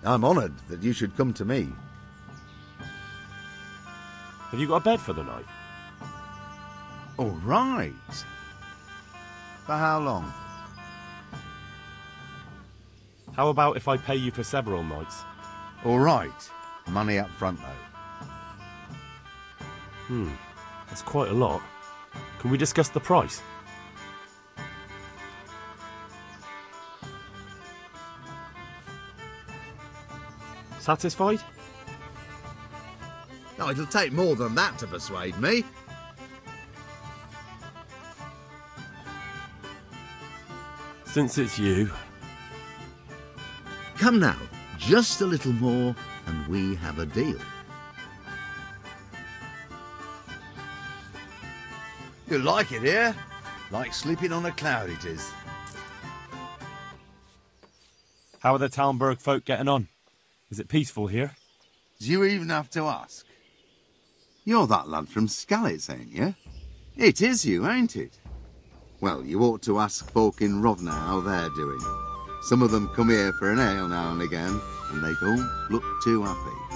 I'm honoured that you should come to me. Have you got a bed for the night? All right. For how long? How about if I pay you for several nights? All right. Money up front, though. That's quite a lot. Can we discuss the price? Satisfied? No, it'll take more than that to persuade me. Since it's you. Come now, just a little more and we have a deal. You like it here? Like sleeping on a cloud it is. How are the Talmberg folk getting on? Is it peaceful here? Do you even have to ask? You're that lad from Skalitz, ain't you? It is you, ain't it? Well, you ought to ask folk in Rovna how they're doing. Some of them come here for an ale now and again, and they don't look too happy.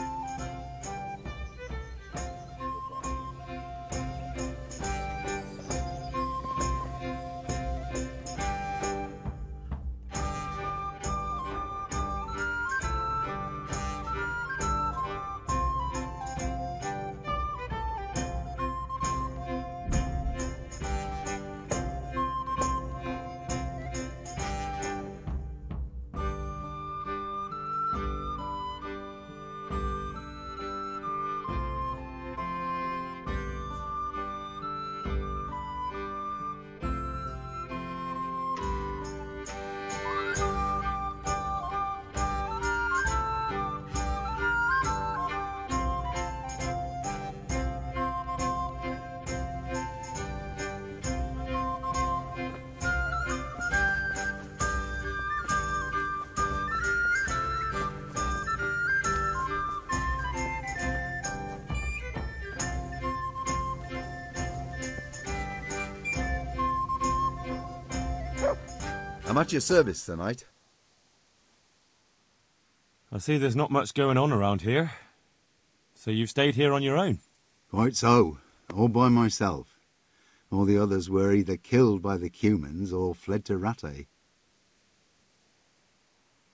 I'm at your service tonight. I see there's not much going on around here. So you've stayed here on your own? Quite so. All by myself. All the others were either killed by the Cumans or fled to Rattay.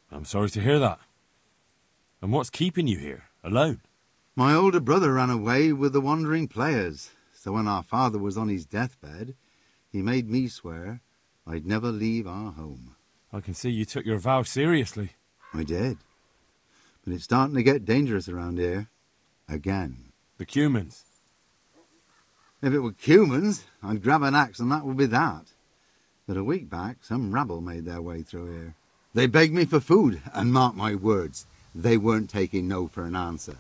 I'm sorry to hear that. And what's keeping you here, alone? My older brother ran away with the wandering players. So when our father was on his deathbed, he made me swear I'd never leave our home. I can see you took your vow seriously. I did. But it's starting to get dangerous around here. Again. The Cumans? If it were Cumans, I'd grab an axe and that would be that. But a week back, some rabble made their way through here. They begged me for food, and mark my words, they weren't taking no for an answer.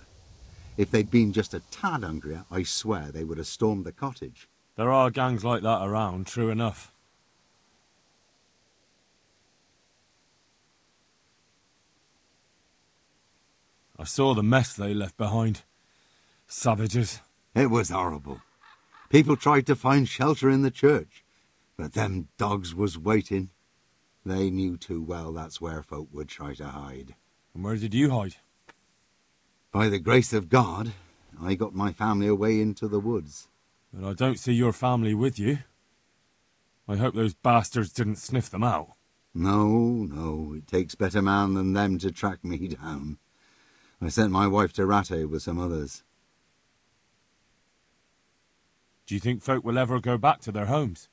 If they'd been just a tad hungrier, I swear they would have stormed the cottage. There are gangs like that around, true enough. I saw the mess they left behind. Savages. It was horrible. People tried to find shelter in the church, but them dogs was waiting. They knew too well that's where folk would try to hide. And where did you hide? By the grace of God, I got my family away into the woods. But I don't see your family with you. I hope those bastards didn't sniff them out. No, it takes better man than them to track me down. I sent my wife to Rattay with some others. Do you think folk will ever go back to their homes?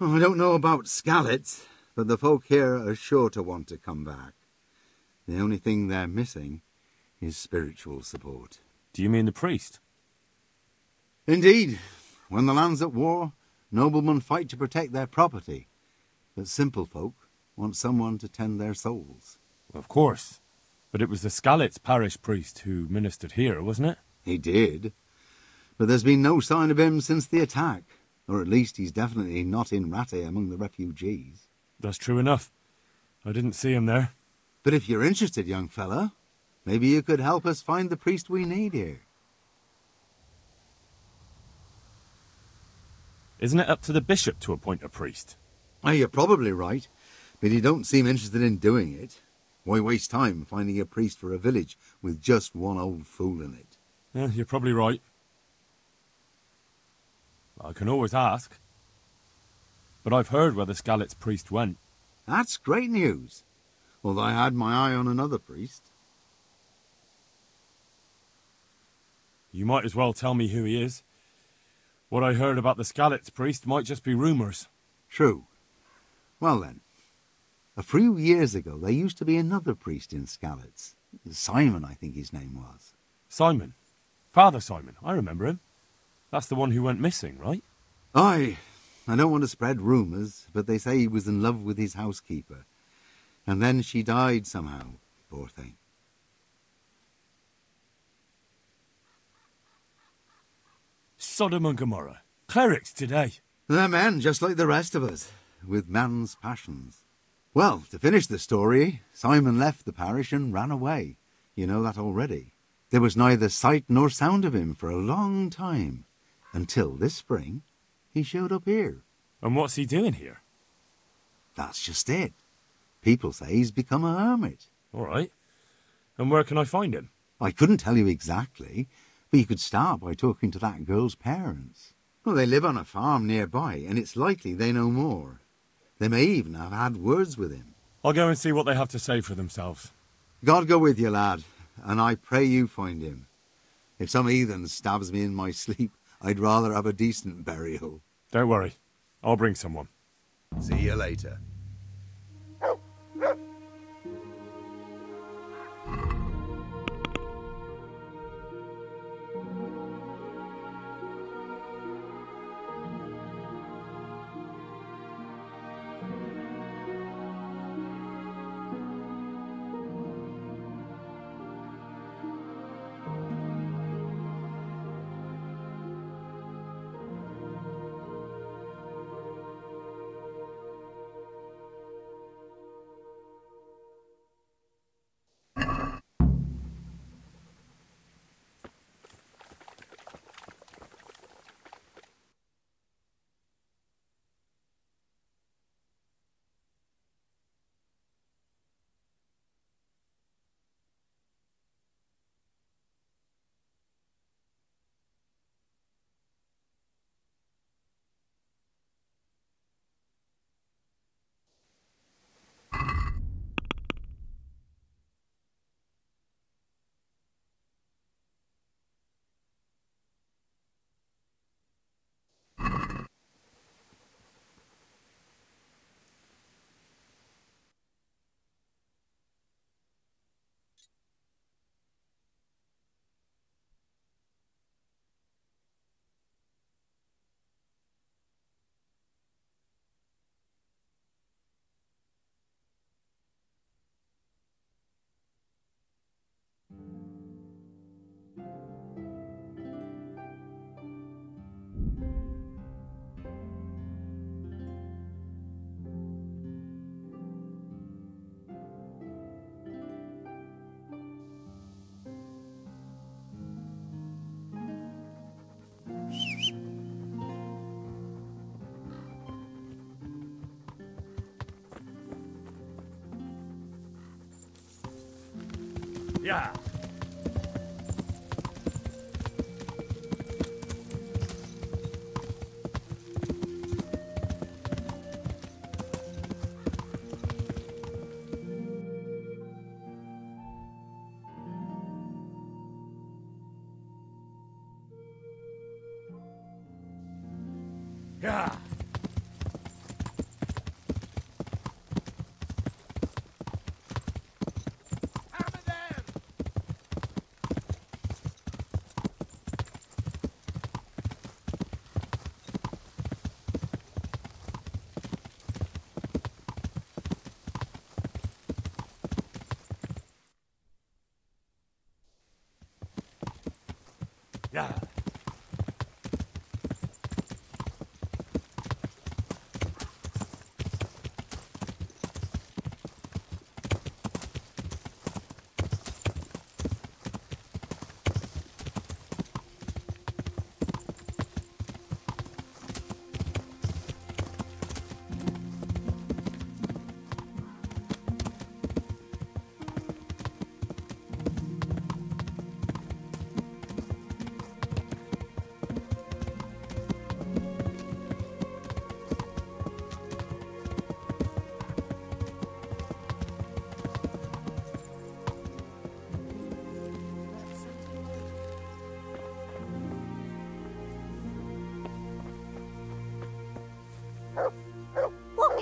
I don't know about Skalitz, but the folk here are sure to want to come back. The only thing they're missing is spiritual support. Do you mean the priest? Indeed. When the land's at war, noblemen fight to protect their property. But simple folk want someone to tend their souls. Of course. But it was the Skalitz parish priest who ministered here, wasn't it? He did. But there's been no sign of him since the attack. Or at least he's definitely not in Rattay among the refugees. That's true enough. I didn't see him there. But if you're interested, young fella, maybe you could help us find the priest we need here. Isn't it up to the bishop to appoint a priest? You're probably right, but he don't seem interested in doing it. Why waste time finding a priest for a village with just one old fool in it? Yeah, you're probably right. I can always ask. But I've heard where the Skalitz priest went. That's great news. Although I had my eye on another priest. You might as well tell me who he is. What I heard about the Skalitz priest might just be rumours. True. Well then, a few years ago there used to be another priest in Skalitz. Simon, I think his name was. Simon? Father Simon, I remember him. That's the one who went missing, right? Aye. I don't want to spread rumours, but they say he was in love with his housekeeper. And then she died somehow, poor thing. Sodom and Gomorrah. Clerics today. They're men, just like the rest of us, with man's passions. Well, to finish the story, Simon left the parish and ran away. You know that already. There was neither sight nor sound of him for a long time, until this spring he showed up here. And what's he doing here? That's just it. People say he's become a hermit. All right. And where can I find him? I couldn't tell you exactly, but you could start by talking to that girl's parents. Well, they live on a farm nearby, and it's likely they know more. They may even have had words with him. I'll go and see what they have to say for themselves. God go with you, lad, and I pray you find him. If some heathen stabs me in my sleep, I'd rather have a decent burial. Don't worry. I'll bring someone. See you later. Yeah. Yeah. Yeah.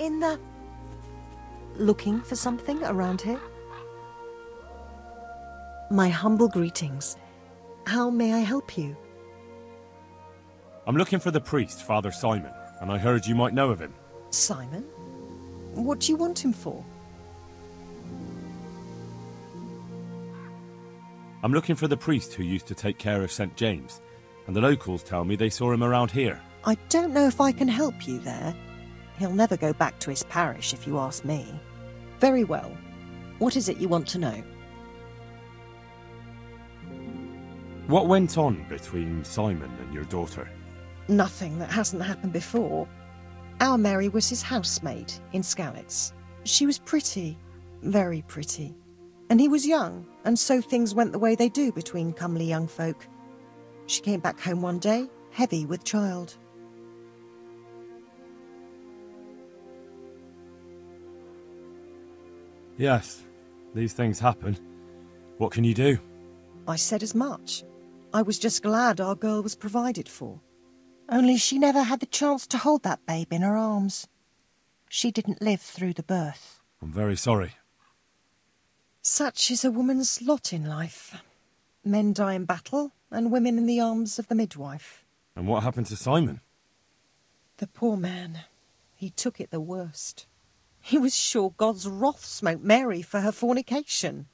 in the... Looking for something around here? My humble greetings. How may I help you? I'm looking for the priest, Father Simon, and I heard you might know of him. Simon? What do you want him for? I'm looking for the priest who used to take care of St. James, and the locals tell me they saw him around here. I don't know if I can help you there. He'll never go back to his parish, if you ask me. Very well. What is it you want to know? What went on between Simon and your daughter? Nothing that hasn't happened before. Our Mary was his housemaid in Skalitz. She was pretty, very pretty. And he was young, and so things went the way they do between comely young folk. She came back home one day, heavy with child. Yes, these things happen. What can you do? I said as much. I was just glad our girl was provided for. Only she never had the chance to hold that babe in her arms. She didn't live through the birth. I'm very sorry. Such is a woman's lot in life. Men die in battle, and women in the arms of the midwife. And what happened to Simon? The poor man. He took it the worst. He was sure God's wrath smote Mary for her fornication.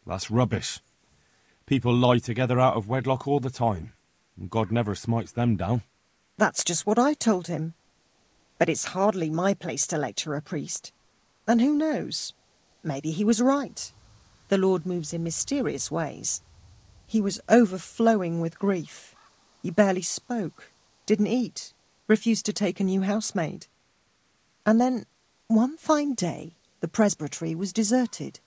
That's rubbish. People lie together out of wedlock all the time, and God never smites them down. That's just what I told him. But it's hardly my place to lecture a priest. And who knows? Maybe he was right. The Lord moves in mysterious ways. He was overflowing with grief. He barely spoke, didn't eat, refused to take a new housemaid. And then, one fine day, the presbytery was deserted.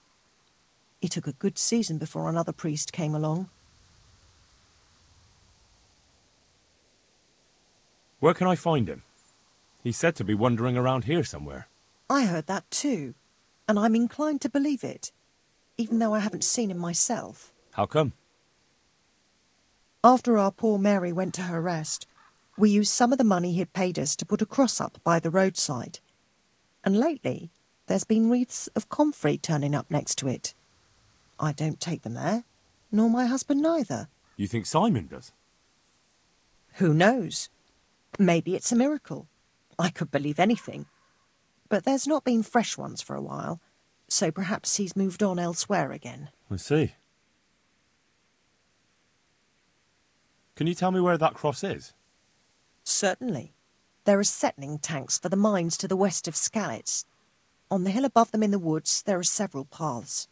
It took a good season before another priest came along. Where can I find him? He's said to be wandering around here somewhere. I heard that too, and I'm inclined to believe it, even though I haven't seen him myself. How come? After our poor Mary went to her rest, we used some of the money he'd paid us to put a cross up by the roadside. And lately, there's been wreaths of comfrey turning up next to it. I don't take them there, nor my husband neither. You think Simon does? Who knows? Maybe it's a miracle. I could believe anything. But there's not been fresh ones for a while, so perhaps he's moved on elsewhere again. I see. Can you tell me where that cross is? Certainly. There are settling tanks for the mines to the west of Skalitz. On the hill above them in the woods, there are several paths.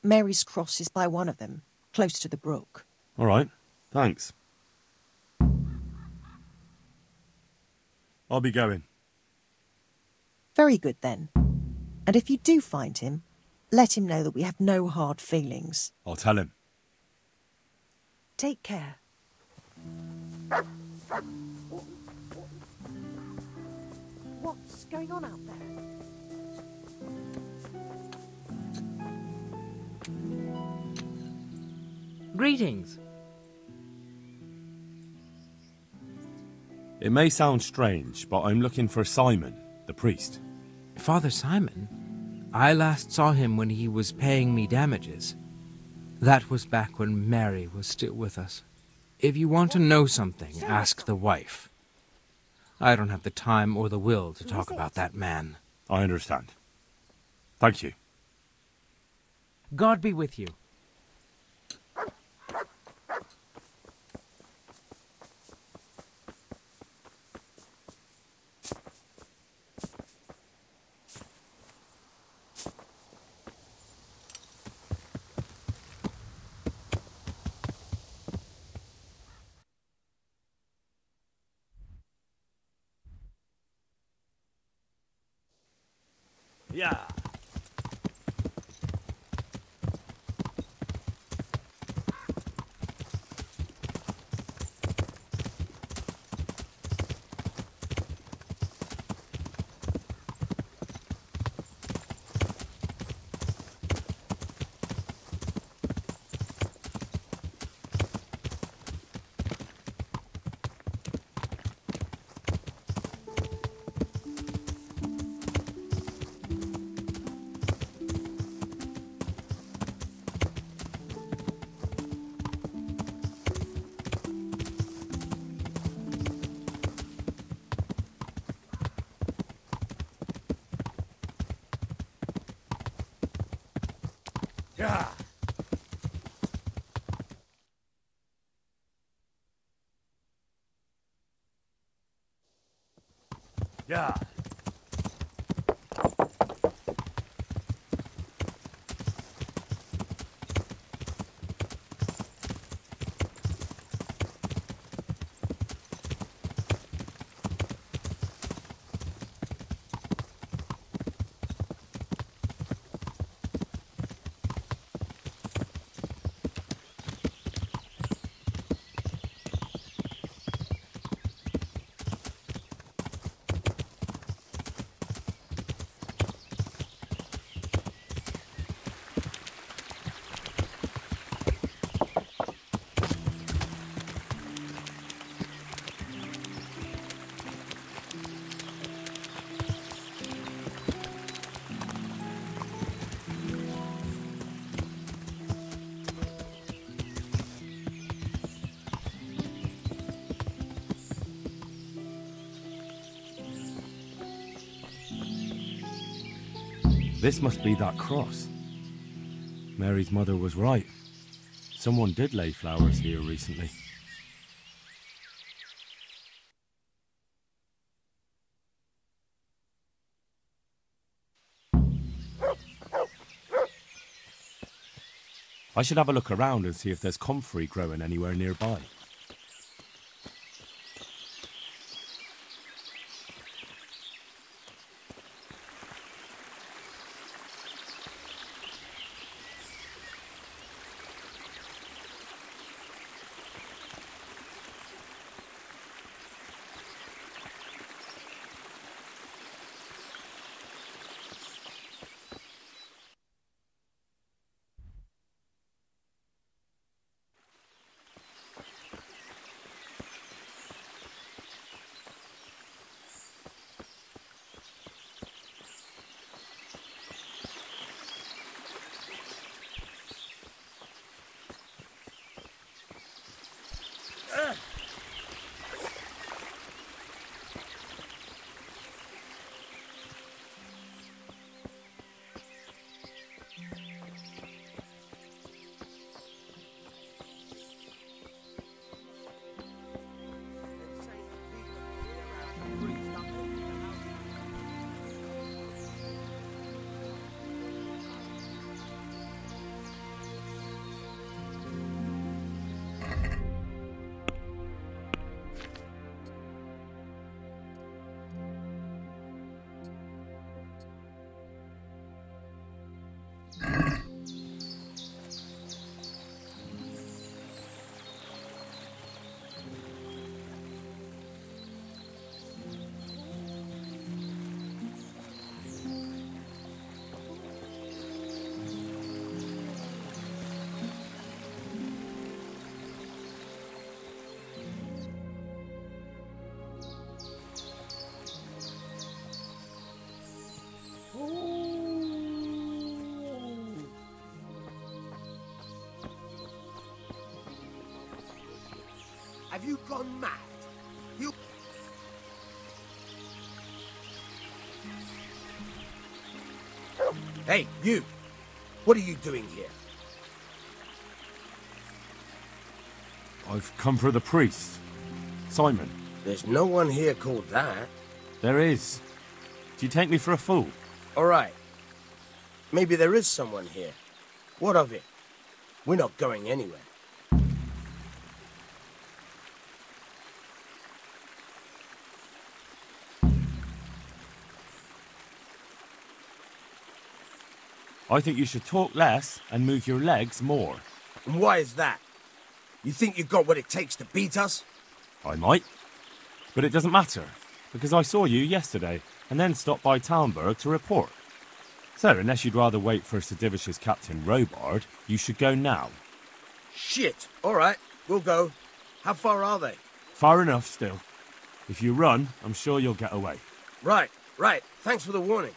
Mary's cross is by one of them, close to the brook. All right, thanks. I'll be going. Very good, then. And if you do find him, let him know that we have no hard feelings. I'll tell him. Take care. What's going on out there? Greetings. It may sound strange, but I'm looking for Simon, the priest. Father Simon? I last saw him when he was paying me damages. That was back when Mary was still with us. If you want to know something, ask the wife. I don't have the time or the will to talk about that man. I understand. Thank you. God be with you. Yeah. Yeah. Yeah. This must be that cross. Mary's mother was right. Someone did lay flowers here recently. I should have a look around and see if there's comfrey growing anywhere nearby. Have you gone mad? You... Hey, you! What are you doing here? I've come for the priest. Simon. There's no one here called that. There is. Do you take me for a fool? All right. Maybe there is someone here. What of it? We're not going anywhere. I think you should talk less and move your legs more. And why is that? You think you've got what it takes to beat us? I might. But it doesn't matter, because I saw you yesterday and then stopped by Talmberg to report. So, unless you'd rather wait for Sir Divish's Captain Robard, you should go now. Shit! All right, we'll go. How far are they? Far enough still. If you run, I'm sure you'll get away. Right. Thanks for the warning.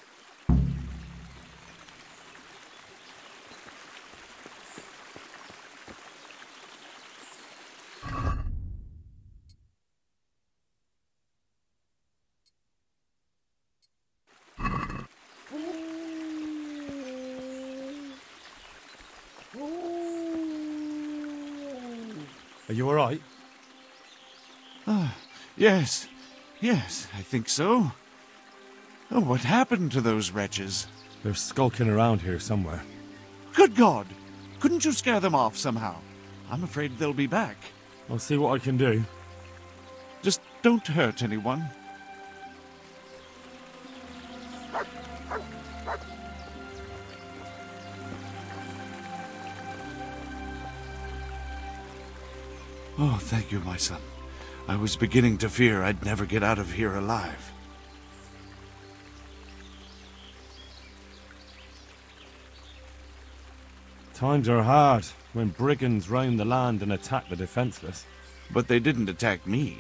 Are you all right? Yes, I think so. Oh, what happened to those wretches? They're skulking around here somewhere. Good God! Couldn't you scare them off somehow? I'm afraid they'll be back. I'll see what I can do. Just don't hurt anyone. Oh, thank you, my son. I was beginning to fear I'd never get out of here alive. Times are hard when brigands roam the land and attack the defenseless. But they didn't attack me.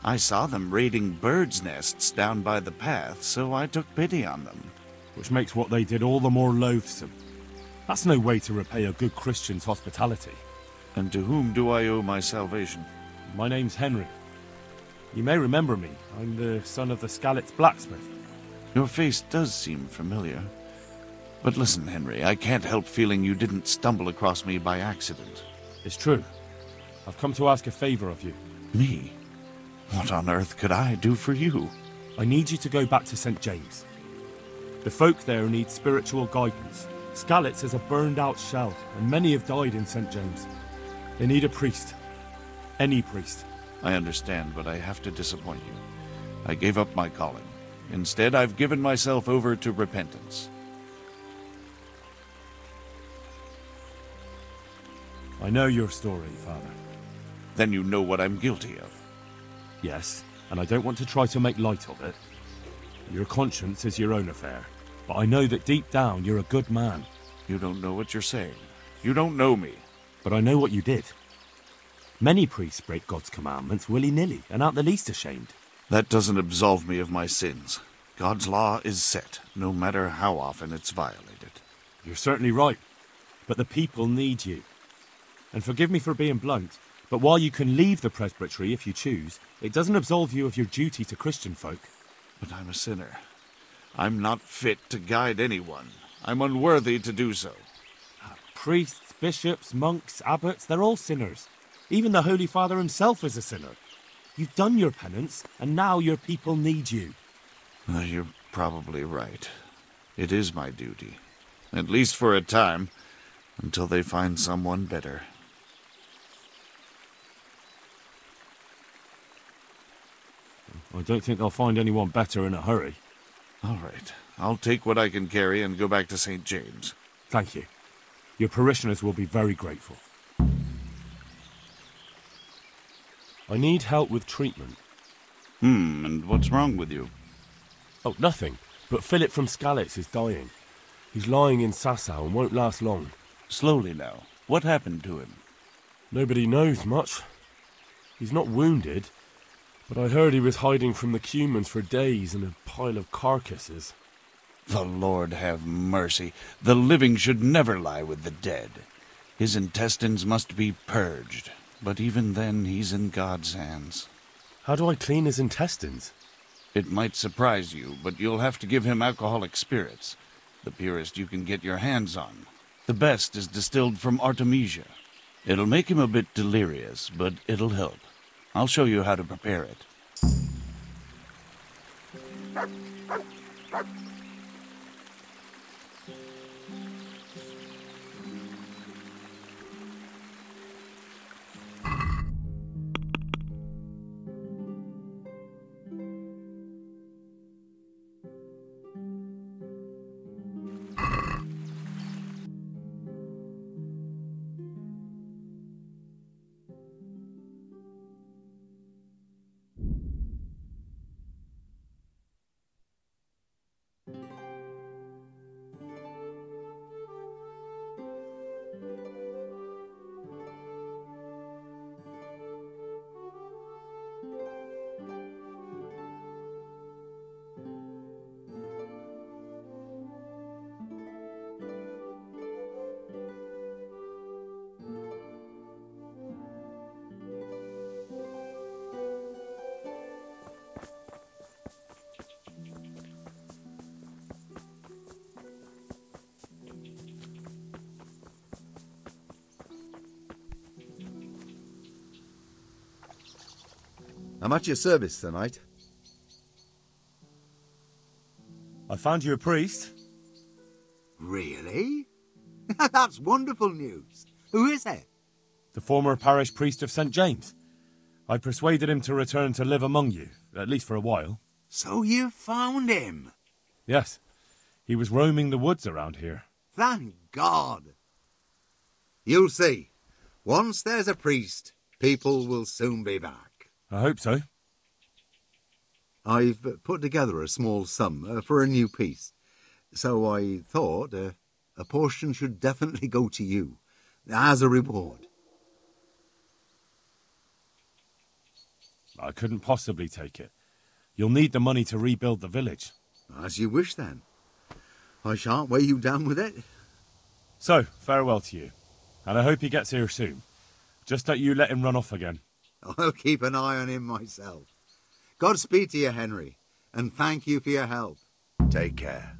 I saw them raiding birds' nests down by the path, so I took pity on them. Which makes what they did all the more loathsome. That's no way to repay a good Christian's hospitality. And to whom do I owe my salvation? My name's Henry. You may remember me. I'm the son of the Skalitz blacksmith. Your face does seem familiar. But listen, Henry, I can't help feeling you didn't stumble across me by accident. It's true. I've come to ask a favor of you. Me? What on earth could I do for you? I need you to go back to St. James. The folk there need spiritual guidance. Skalitz is a burned-out shell, and many have died in St. James. They need a priest. Any priest. I understand, but I have to disappoint you. I gave up my calling. Instead, I've given myself over to repentance. I know your story, Father. Then you know what I'm guilty of. Yes, and I don't want to try to make light of it. Your conscience is your own affair, but I know that deep down you're a good man. You don't know what you're saying. You don't know me. But I know what you did. Many priests break God's commandments willy-nilly and aren't the least ashamed. That doesn't absolve me of my sins. God's law is set, no matter how often it's violated. You're certainly right, but the people need you. And forgive me for being blunt, but while you can leave the presbytery if you choose, it doesn't absolve you of your duty to Christian folk. But I'm a sinner. I'm not fit to guide anyone. I'm unworthy to do so. Priests, bishops, monks, abbots, they're all sinners. Even the Holy Father himself is a sinner. You've done your penance, and now your people need you. You're probably right. It is my duty. At least for a time, until they find someone better. I don't think they'll find anyone better in a hurry. All right. I'll take what I can carry and go back to St. James. Thank you. Your parishioners will be very grateful. I need help with treatment. And what's wrong with you? Oh, nothing. But Philip from Skalitz is dying. He's lying in Sasau and won't last long. Slowly now. What happened to him? Nobody knows much. He's not wounded, but I heard he was hiding from the Cumans for days in a pile of carcasses. The Lord have mercy. The living should never lie with the dead. His intestines must be purged, but even then he's in God's hands. How do I clean his intestines? It might surprise you, but you'll have to give him alcoholic spirits, the purest you can get your hands on. The best is distilled from Artemisia. It'll make him a bit delirious, but it'll help. I'll show you how to prepare it. I'm at your service, Sir Knight. I found you a priest. Really? That's wonderful news. Who is it? The former parish priest of St. James. I persuaded him to return to live among you, at least for a while. So you found him? Yes. He was roaming the woods around here. Thank God. You'll see. Once there's a priest, people will soon be back. I hope so. I've put together a small sum for a new piece, so I thought a portion should definitely go to you, as a reward. I couldn't possibly take it. You'll need the money to rebuild the village. As you wish, then. I shan't weigh you down with it. So, farewell to you. And I hope he gets here soon. Just don't you let him run off again. I'll keep an eye on him myself. Godspeed to you, Henry, and thank you for your help. Take care.